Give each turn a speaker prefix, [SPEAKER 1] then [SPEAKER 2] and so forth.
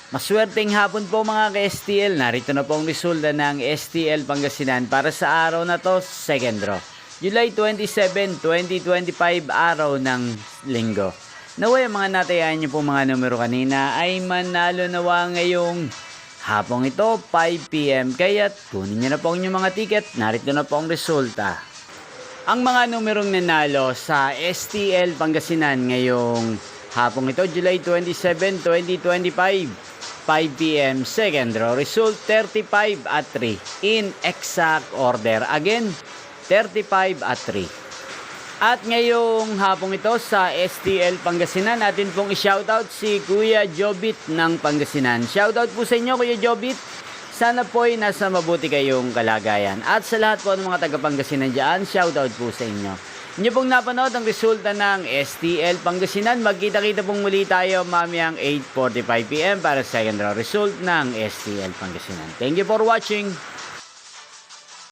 [SPEAKER 1] Maswerteng hapon po mga ka-STL. Narito na po ang resulta ng STL Pangasinan para sa araw na to, second draw. July 27, 2025, araw ng linggo. Naway ang mga natayaan niyo po mga numero kanina ay manalo nawa ngayong hapong ito, 5 PM. Kaya't kunin niyo na po ang inyong mga ticket. Narito na po ang resulta. Ang mga numerong nanalo sa STL Pangasinan ngayong hapong ito, July 27, 2025, 5 PM, second draw. Result 35 at 3 in exact order. Again, 35 at 3. At ngayong hapong ito sa STL Pangasinan, natin pong i-shoutout si Kuya Jobit ng Pangasinan. Shoutout po sa inyo, Kuya Jobit. Sana po ay nasa mabuti kayong kalagayan. At sa lahat po ng mga taga-Pangasinan dyan, shoutout po sa inyo. Inyo pong napanood ang resulta ng STL Pangasinan. Magkita-kita pong muli tayo mamayang 8:45 PM para sa second round result ng STL Pangasinan. Thank you for watching.